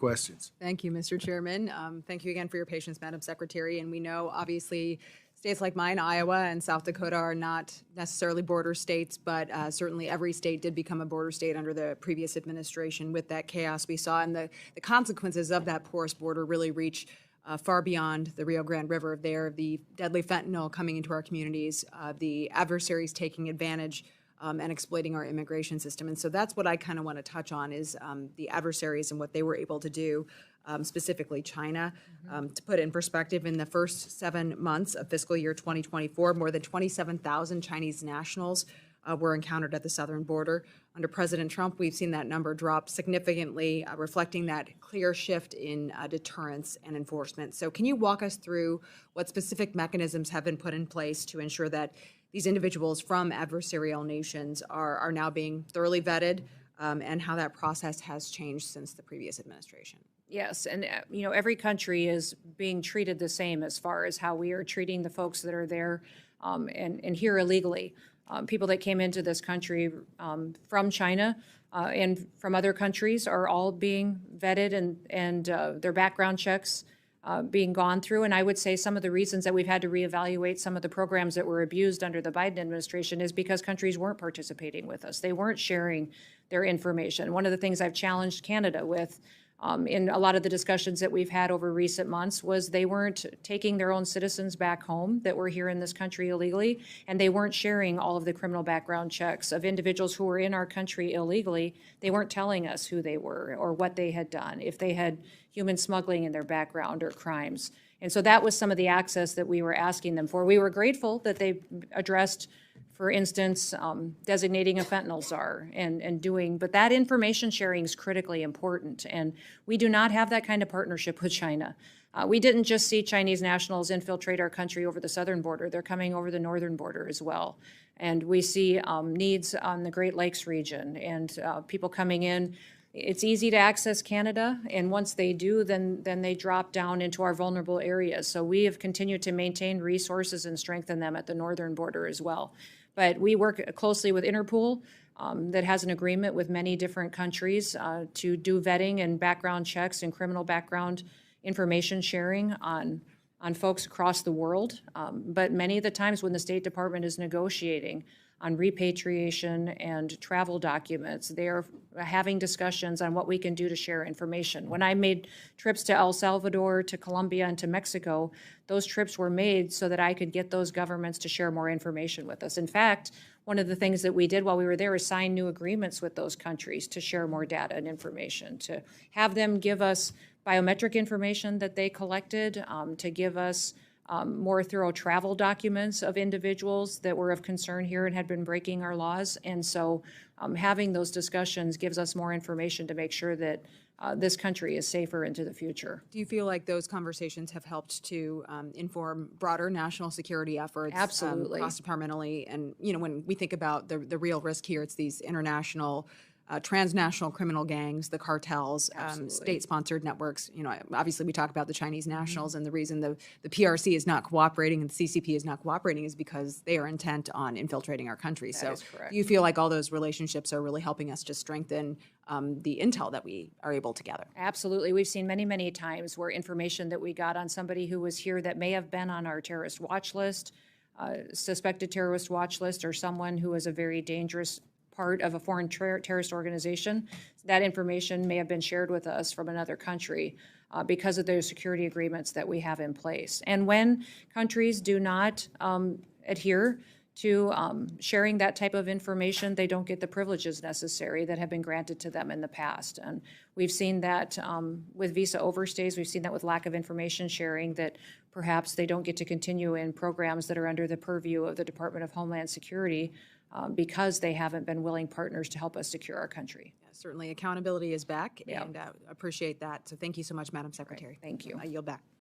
questions. Thank you, Mr. Chairman. Thank you again for your patience, Madam Secretary. And we know, obviously, states like mine, Iowa and South Dakota, are not necessarily border states, but certainly every state did become a border state under the previous administration with that chaos we saw. And the consequences of that porous border really reach far beyond the Rio Grande River there, the deadly fentanyl coming into our communities, the adversaries taking advantage and exploiting our immigration system. And so that's what I kind of want to touch on is the adversaries and what they were able to do, specifically China. To put it in perspective, in the first 7 months of fiscal year 2024, more than 27,000 Chinese nationals were encountered at the southern border. Under President Trump, we've seen that number drop significantly, reflecting that clear shift in deterrence and enforcement. So can you walk us through what specific mechanisms have been put in place to ensure that these individuals from adversarial nations are now being thoroughly vetted, and how that process has changed since the previous administration? Yes, and every country is being treated the same as far as how we are treating the folks that are there and here illegally. People that came into this country from China and from other countries are all being vetted and their background checks being gone through. And I would say some of the reasons that we've had to reevaluate some of the programs that were abused under the Biden administration is because countries weren't participating with us. They weren't sharing their information. One of the things I've challenged Canada with in a lot of the discussions that we've had over recent months was they weren't taking their own citizens back home that were here in this country illegally, and they weren't sharing all of the criminal background checks of individuals who were in our country illegally. They weren't telling us who they were or what they had done, if they had human smuggling in their background or crimes. And so that was some of the access that we were asking them for. We were grateful that they addressed, for instance, designating a fentanyl czar and doing, but that information sharing is critically important. And we do not have that kind of partnership with China. We didn't just see Chinese nationals infiltrate our country over the southern border. They're coming over the northern border as well. And we see needs on the Great Lakes region and people coming in. It's easy to access Canada, and once they do, then they drop down into our vulnerable areas. So we have continued to maintain resources and strengthen them at the northern border as well. But we work closely with Interpol that has an agreement with many different countries to do vetting and background checks and criminal background information sharing on folks across the world. But many of the times when the State Department is negotiating on repatriation and travel documents, they are having discussions on what we can do to share information. When I made trips to El Salvador, to Colombia, and to Mexico, those trips were made so that I could get those governments to share more information with us. In fact, one of the things that we did while we were there is sign new agreements with those countries to share more data and information, to have them give us biometric information that they collected, to give us more thorough travel documents of individuals that were of concern here and had been breaking our laws. And so having those discussions gives us more information to make sure that this country is safer into the future. Do you feel like those conversations have helped to inform broader national security efforts? Absolutely. Cross-departmentally? And, when we think about the real risk here, it's these international transnational criminal gangs, the cartels, state-sponsored networks. Obviously we talk about the Chinese nationals, and the reason the PRC is not cooperating and the CCP is not cooperating is because they are intent on infiltrating our country. That is correct. Do you feel like all those relationships are really helping us to strengthen the intel that we are able to gather? Absolutely. We've seen many, many times where information that we got on somebody who was here that may have been on our terrorist watch list, suspected terrorist watch list, or someone who is a very dangerous part of a foreign terrorist organization, that information may have been shared with us from another country because of those security agreements that we have in place. And when countries do not adhere to sharing that type of information, they don't get the privileges necessary that have been granted to them in the past. And we've seen that with visa overstays. We've seen that with lack of information sharing, that perhaps they don't get to continue in programs that are under the purview of the Department of Homeland Security because they haven't been willing partners to help us secure our country. Yeah, certainly accountability is back, Yeah. and appreciate that. So thank you so much, Madam Secretary. Thank you. I yield back.